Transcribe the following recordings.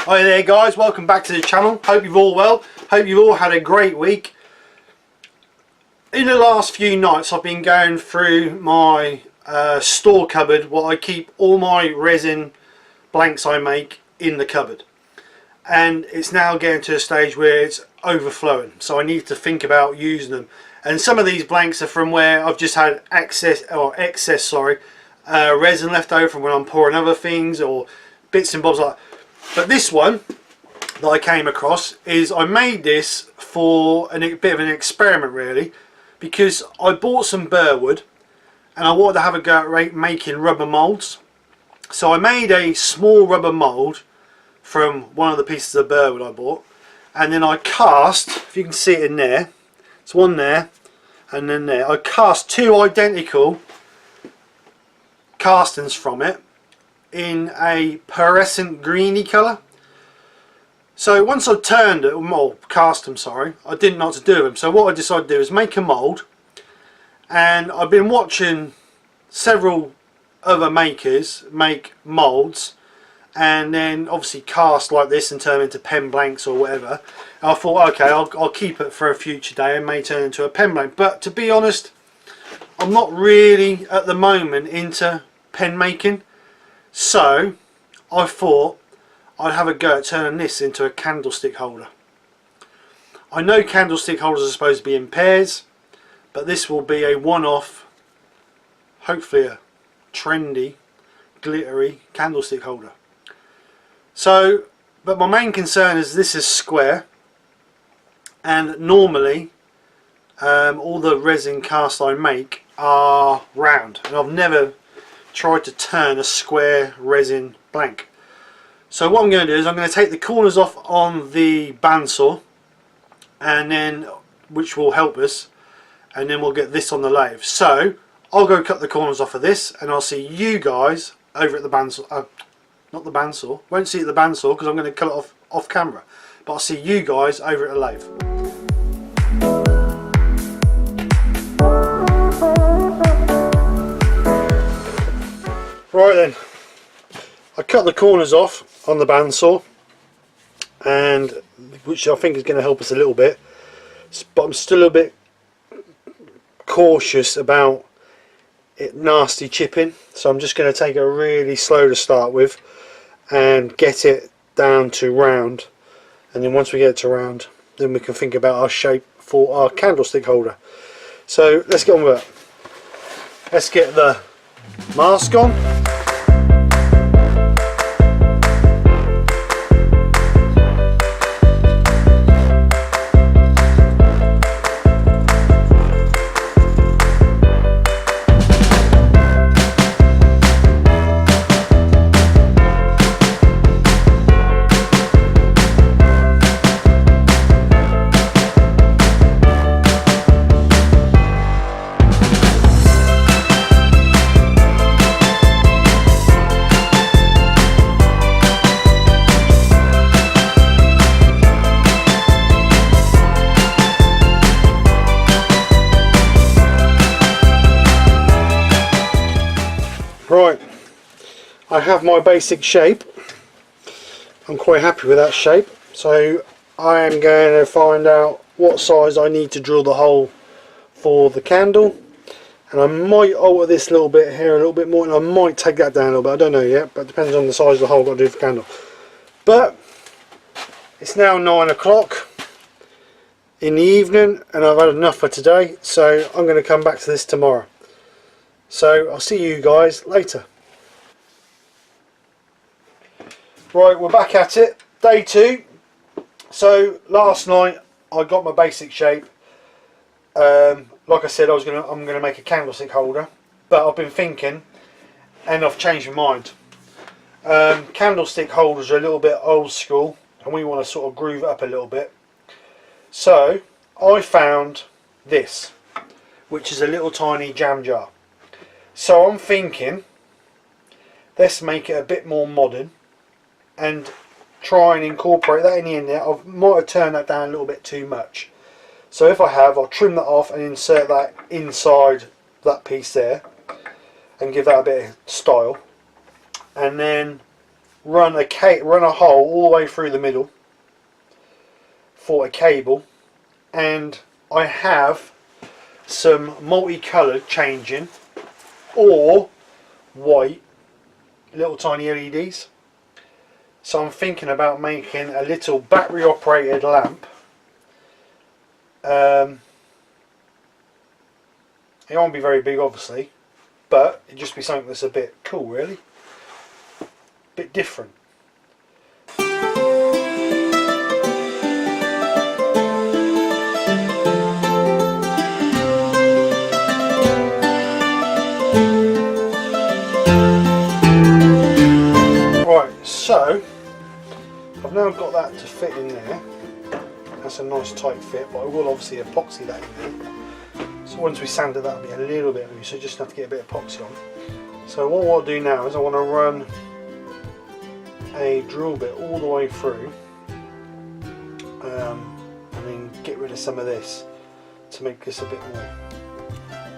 Hi there guys, welcome back to the channel. Hope you're all well. Hope you've all had a great week. In the last few nights I've been going through my store cupboard where I keep all my resin blanks I make in the cupboard. And it's now getting to a stage where it's overflowing. So I need to think about using them. And some of these blanks are from where I've just had excess resin left over from when I'm pouring other things or bits and bobs like that. But this one that I came across is I made this for a bit of an experiment really, because I bought some burr wood and I wanted to have a go at making rubber moulds. So I made a small rubber mould from one of the pieces of burr wood I bought, and then I cast, if you can see it in there, it's one there and then there, I cast two identical castings from it in a pearlescent greeny colour. So once I turned it, or cast them, sorry, I didn't know what to do with them. So what I decided to do is make a mould, and I've been watching several other makers make moulds and then obviously cast like this and turn them into pen blanks or whatever. And I thought, okay, I'll keep it for a future day and may turn into a pen blank. But to be honest, I'm not really at the moment into pen making. So I thought I'd have a go at turning this into a candlestick holder. I know candlestick holders are supposed to be in pairs, but this will be a one-off, hopefully a trendy, glittery candlestick holder. So, but my main concern is this is square, and normally all the resin casts I make are round, and I've never tried to turn a square resin blank. So what I'm going to do is I'm going to take the corners off on the bandsaw, and then which will help us, and then we'll get this on the lathe. So I'll go cut the corners off of this, and I'll see you guys over at the bandsaw. Not the bandsaw. Won't see it at the bandsaw because I'm going to cut it off camera. But I'll see you guys over at the lathe. Right then, I cut the corners off on the bandsaw, and which I think is going to help us a little bit, but I'm still a bit cautious about it nasty chipping, so I'm just going to take it really slow to start with and get it down to round, and then once we get it to round, then we can think about our shape for our candlestick holder. So let's get on with it. Let's get the mask on. Right, I have my basic shape. I'm quite happy with that shape, so I am going to find out what size I need to drill the hole for the candle, and I might alter this little bit here a little bit more, and I might take that down a little bit. I don't know yet, but it depends on the size of the hole I've got to do for the candle. But it's now 9 o'clock in the evening and I've had enough for today, so I'm going to come back to this tomorrow. So I'll see you guys later. Right, we're back at it, day 2. So last night I got my basic shape. Like I said, I'm gonna make a candlestick holder, but I've been thinking and I've changed my mind. Candlestick holders are a little bit old school and we want to sort of groove it up a little bit. So I found this, which is a little tiny jam jar. So I'm thinking, let's make it a bit more modern and try and incorporate that in the end there. I might have turned that down a little bit too much. So if I have, I'll trim that off and insert that inside that piece there and give that a bit of style. And then run a hole all the way through the middle for a cable, and I have some multicoloured changing or white little tiny LEDs. So I'm thinking about making a little battery operated lamp. It won't be very big obviously, but it'd just be something that's a bit cool, really, a bit different. Right, so I've now got that to fit in there. That's a nice tight fit, but I will obviously epoxy that in there. So once we sand it, that'll be a little bit loose, so just have to get a bit of epoxy on. So what I'll do now is I want to run a drill bit all the way through, and then get rid of some of this to make this a bit more, I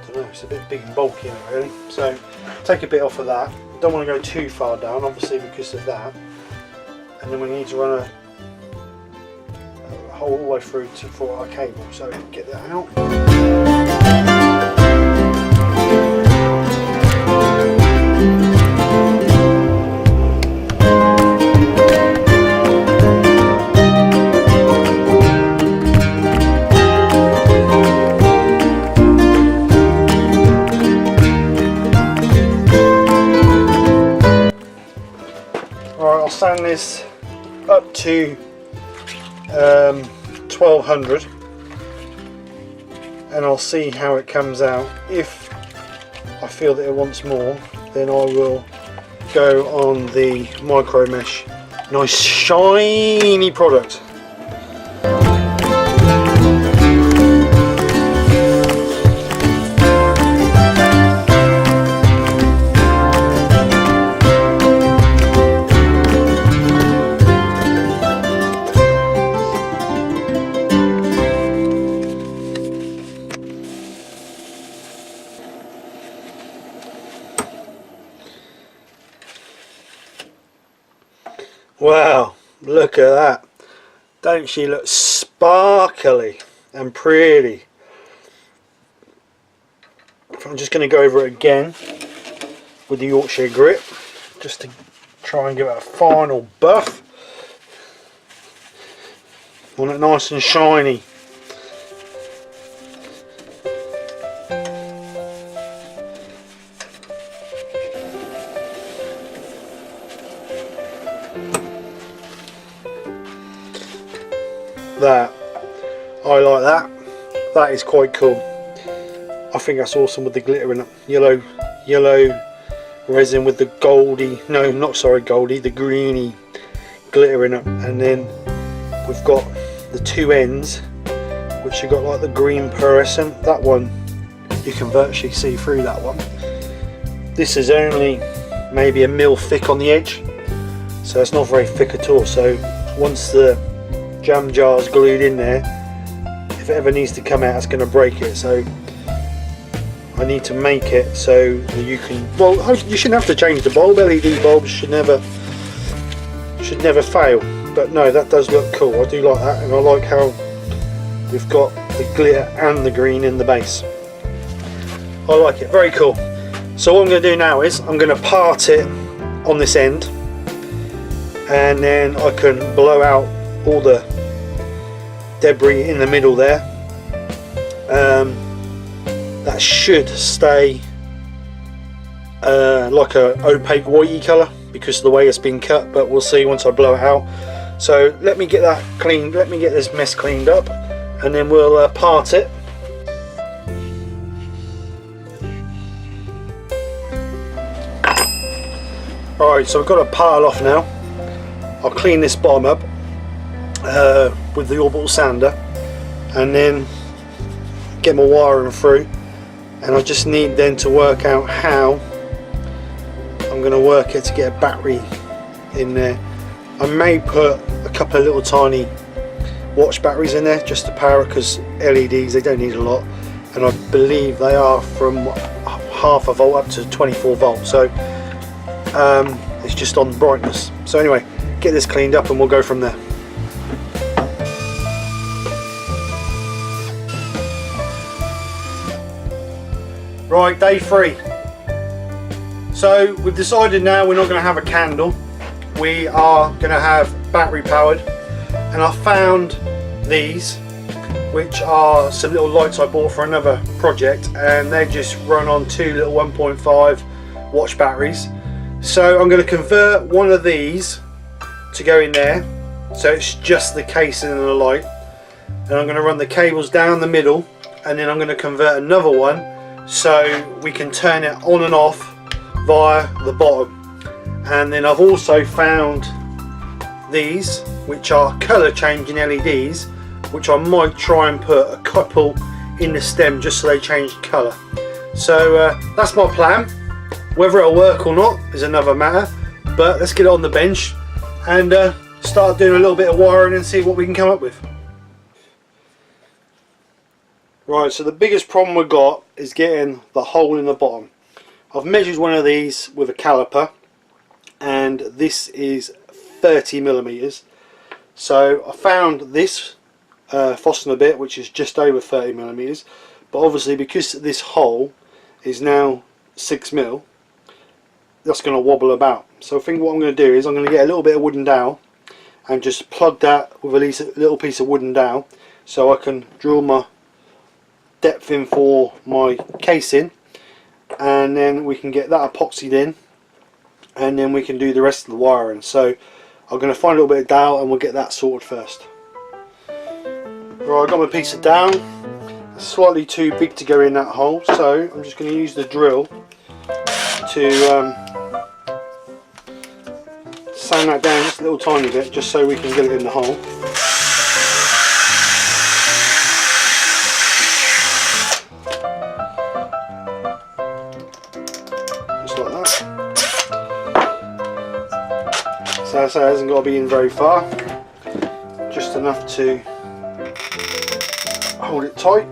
don't know, it's a bit big and bulky in it really. So take a bit off of that. Don't want to go too far down obviously because of that, and then we need to run a hole all the way through for our cable, so get that out. Alright, I'll sand this up to 1200 and I'll see how it comes out. If I feel that it wants more, then I will go on the micro mesh. Nice shiny product. Wow, look at that. Don't she look sparkly and pretty? I'm just going to go over it again with the Yorkshire grip just to try and give it a final buff. Want it nice and shiny. That, I like that. That is quite cool. I think that's awesome with the glitter in it. Yellow resin with the goldy, no, not sorry, goldy, the greeny glitter in it, and then we've got the two ends which have got like the green pearlescent. That one you can virtually see through that one. This is only maybe a mil thick on the edge, so it's not very thick at all. So once the jam jar's glued in there, if it ever needs to come out, it's going to break it. So I need to make it so that you can, well, you shouldn't have to change the bulb. LED bulbs should never fail, but no, that does look cool. I do like that, and I like how we've got the glitter and the green in the base. I like it, very cool. So what I'm going to do now is I'm going to part it on this end, and then I can blow out all the debris in the middle there. That should stay like a opaque whitey colour because of the way it's been cut, but we'll see once I blow it out. So let me get that cleaned, let me get this mess cleaned up, and then we'll part it. Alright, so I've got a pile off now. I'll clean this bottom up with the orbital sander, and then get my wiring through, and I just need then to work out how I'm going to work it to get a battery in there. I may put a couple of little tiny watch batteries in there just to power it, because LEDs, they don't need a lot, and I believe they are from 0.5 volt up to 24 volts, so it's just on brightness. So anyway, get this cleaned up and we'll go from there. Right, day 3. So we've decided now we're not going to have a candle, we are going to have battery powered, and I found these, which are some little lights I bought for another project, and they just run on 2 little 1.5 watch batteries. So I'm going to convert one of these to go in there, so it's just the casing and the light, and I'm going to run the cables down the middle, and then I'm going to convert another one so we can turn it on and off via the bottom. And then I've also found these, which are colour changing LEDs, which I might try and put a couple in the stem just so they change colour. So that's my plan. Whether it'll work or not is another matter, but let's get it on the bench and start doing a little bit of wiring and see what we can come up with. Right, so the biggest problem we've got is getting the hole in the bottom. I've measured one of these with a caliper, and this is 30mm. So I found this Foston bit, which is just over 30mm, but obviously because this hole is now 6mm, that's going to wobble about. So I think what I'm going to do is I'm going to get a little bit of wooden dowel and just plug that with a little piece of wooden dowel, so I can drill my depth in for my casing, and then we can get that epoxied in, and then we can do the rest of the wiring. So I'm going to find a little bit of dowel and we'll get that sorted first. Right, I've got my piece of dowel. It's slightly too big to go in that hole, so I'm just going to use the drill to sand that down just a little tiny bit, just so we can get it in the hole. So it hasn't got to be in very far, just enough to hold it tight.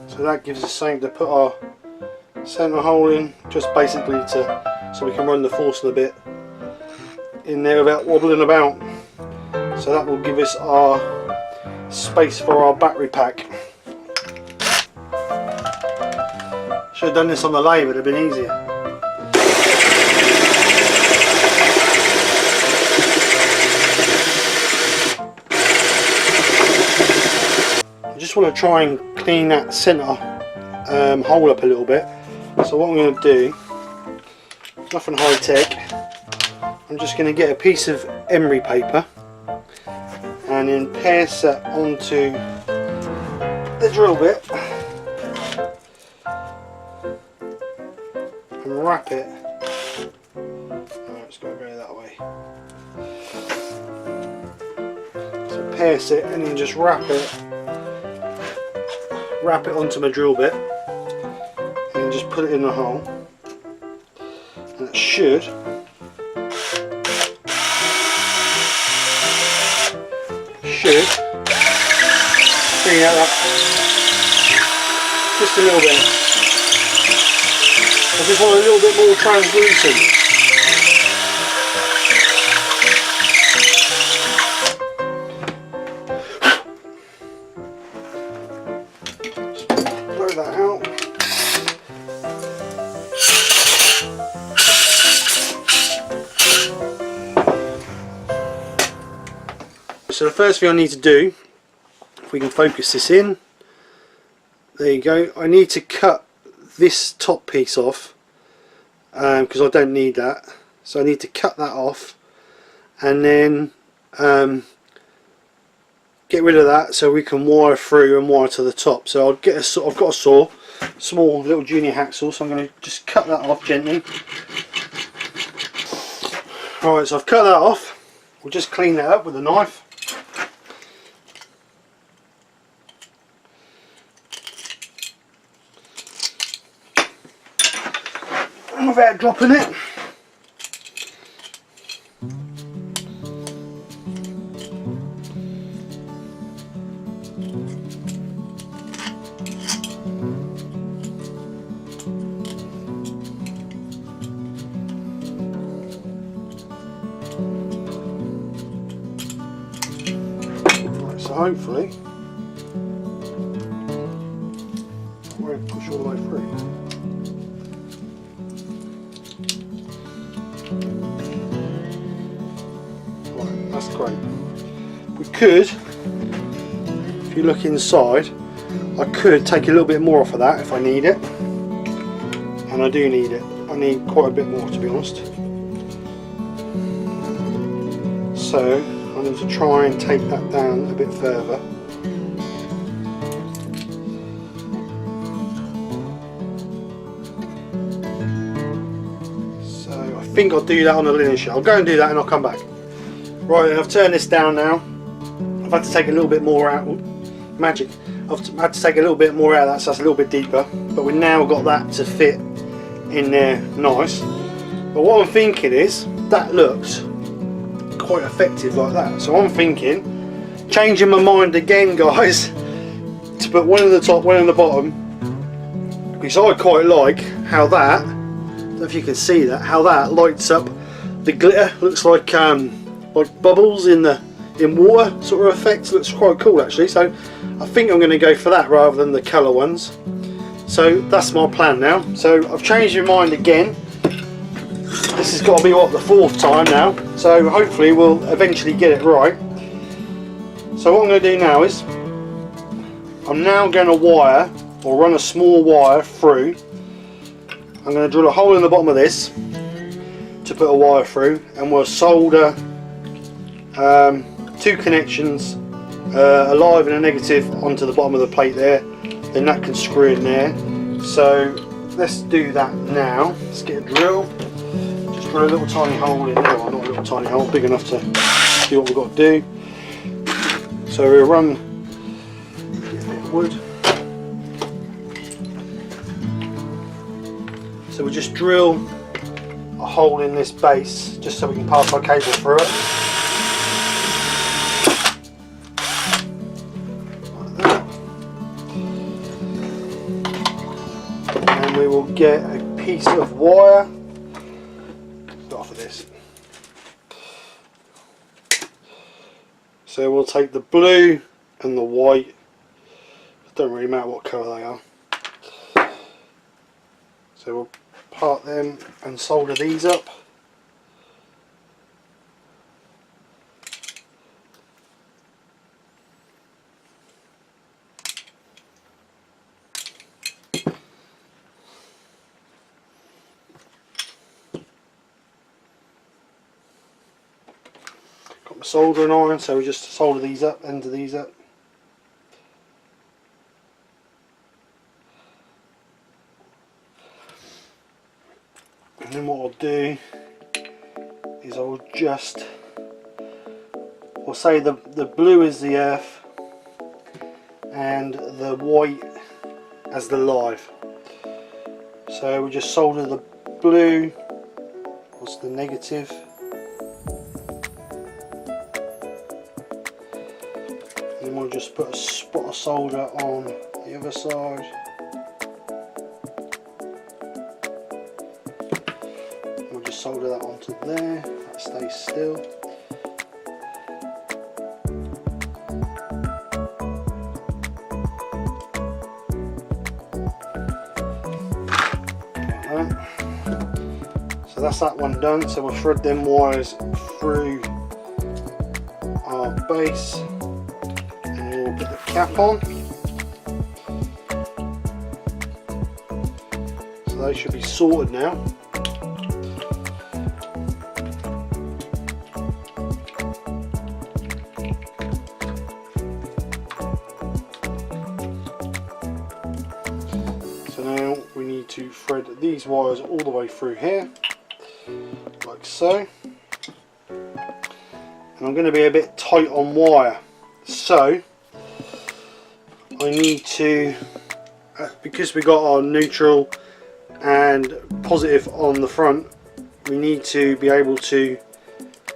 So that gives us something to put our centre hole in, just basically so we can run the Forstner bit in there without wobbling about. So that will give us our space for our battery pack. Should have done this on the lathe, it would have been easier. I just want to try and clean that centre hole up a little bit. So what I'm going to do, nothing high tech, I'm just going to get a piece of emery paper and then pass that onto the drill bit and wrap it. Oh, it's got to go that way. So pass it and then just wrap it onto my drill bit and then just put it in the hole, and it should clean out that just a little bit. I just want a little bit more translucent. Just blow that out. So the first thing I need to do, if we can focus this in, there you go, I need to cut this top piece off because I don't need that, so I need to cut that off and then get rid of that so we can wire through and wire to the top. So I'll get a saw, I've got a saw, small little junior hacksaw, so I'm going to just cut that off gently. Alright, so I've cut that off, we'll just clean that up with a knife. Without dropping it, hopefully I won't push all the way through. Right, that's great. We could, if you look inside, I could take a little bit more off of that if I need it, and I do need it. I need quite a bit more, to be honest. So I need to try and take that down a bit further. So I think I'll do that on the linen sheet. I'll go and do that and I'll come back. Right, I've turned this down now. I've had to take a little bit more out. Magic. I've had to take a little bit more out of that, so that's a little bit deeper. But we've now got that to fit in there nice. But what I'm thinking is, that looks quite effective like that. So I'm thinking, changing my mind again, guys, to put one in the top, one in the bottom, because I quite like how that, I don't know if you can see that, how that lights up the glitter. Looks like bubbles in water sort of effect. Looks quite cool actually. So I think I'm going to go for that rather than the colour ones. So that's my plan now. So I've changed my mind again. This has got to be what, the 4th time now. So hopefully we'll eventually get it right. So what I'm going to do now is, I'm now going to wire, or run a small wire through. I'm going to drill a hole in the bottom of this to put a wire through, and we'll solder 2 connections, a live and a negative, onto the bottom of the plate there. Then that can screw in there. So let's do that now. Let's get a drill. Just drill a little tiny hole in there. Well, not a little tiny hole, big enough to do what we've got to do. So we'll run a bit of wood. So we'll just drill a hole in this base just so we can pass our cable through it. We will get a piece of wire off of this. So we'll take the blue and the white. It don't really matter what colour they are. So we'll part them and solder these up. Got my soldering iron, so we just solder these up, end of these up. And then what I'll do is I'll just, we'll say the blue is the earth and the white as the live. So we just solder the blue, what's the negative, and we'll just put a spot of solder on the other side. We'll just solder that onto there, that stays still. Like that. So that's that one done. So we'll thread them wires through our base and we'll put the cap on. So they should be sorted now. So now we need to thread these wires all the way through here, like so. And I'm going to be a bit tight on wire, so I need to, because we got our neutral and positive on the front, we need to be able to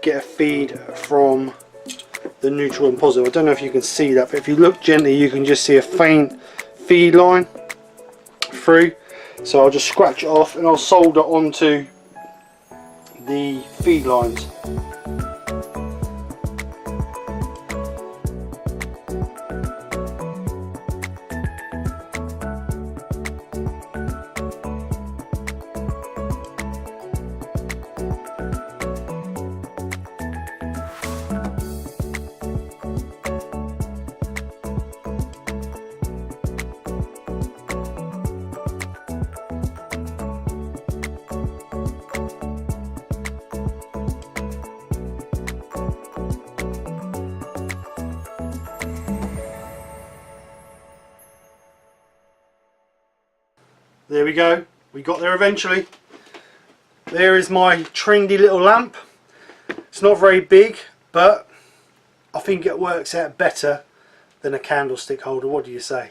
get a feed from the neutral and positive. I don't know if you can see that, but if you look gently you can just see a faint feed line through. So I'll just scratch it off and I'll solder onto the feed lines. there we go, we got there eventually. There is my trendy little lamp. It's not very big, but I think it works out better than a candlestick holder. What do you say?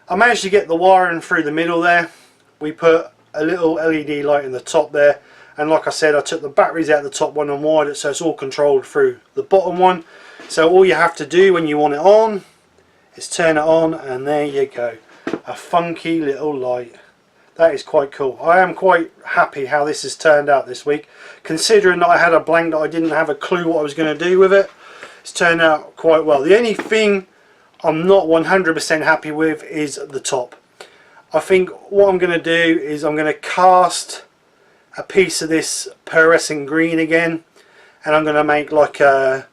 I managed to get the wiring through the middle there. We put a little LED light in the top there, and like I said, I took the batteries out of the top one and wired it so it's all controlled through the bottom one. So all you have to do when you want it on is turn it on, and there you go, a funky little light. That is quite cool. I am quite happy how this has turned out this week, considering that I had a blank that I didn't have a clue what I was going to do with it. It's turned out quite well. The only thing I'm not 100% happy with is the top. I think what I'm going to do is I'm going to cast a piece of this pearlescent green again, and I'm going to make like a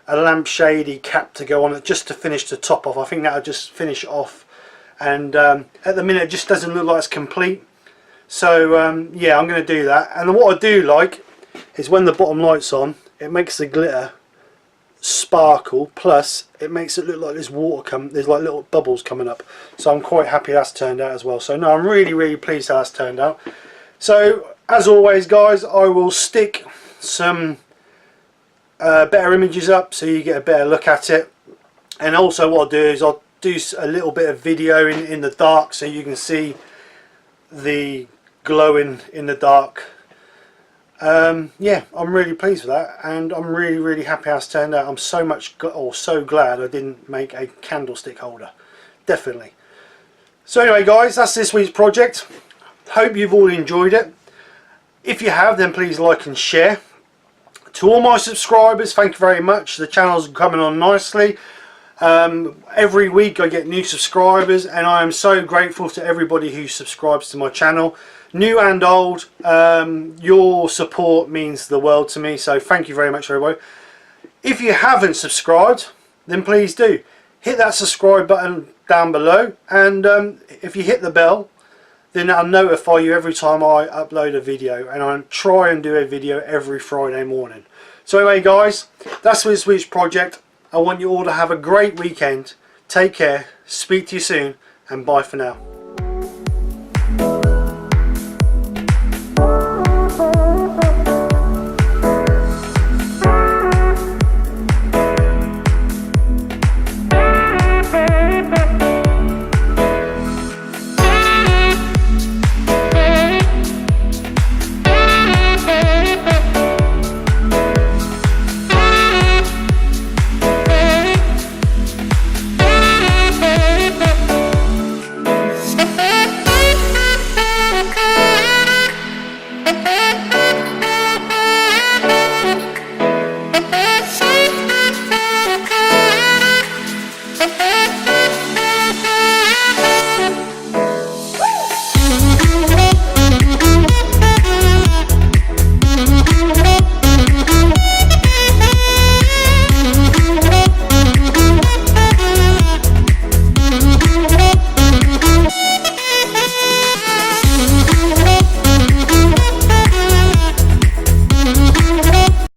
lampshadey cap to go on it just to finish the top off. I think that'll just finish it off, and at the minute it just doesn't look like it's complete. So yeah, I'm going to do that. And what I do like is when the bottom light's on, it makes the glitter sparkle, plus it makes it look like there's water there's like little bubbles coming up. So I'm quite happy that's turned out as well. So no, I'm really pleased how that's turned out. So as always guys, I will stick some better images up so you get a better look at it, and also what I'll do is I'll do a little bit of video in the dark so you can see the glowing in the dark. Yeah, I'm really pleased with that, and I'm really happy how it's turned out. I'm so glad I didn't make a candlestick holder, definitely. So anyway guys, that's this week's project. Hope you've all enjoyed it. If you have, then please like and share. To all my subscribers, thank you very much. The channel's coming on nicely. Every week I get new subscribers, and I am so grateful to everybody who subscribes to my channel, new and old. Your support means the world to me, so thank you very much everybody. If you haven't subscribed, then please do hit that subscribe button down below, and if you hit the bell, then I'll notify you every time I upload a video, and I try and do a video every Friday morning. So anyway guys, that's this week's project. I want you all to have a great weekend. Take care, speak to you soon, and bye for now.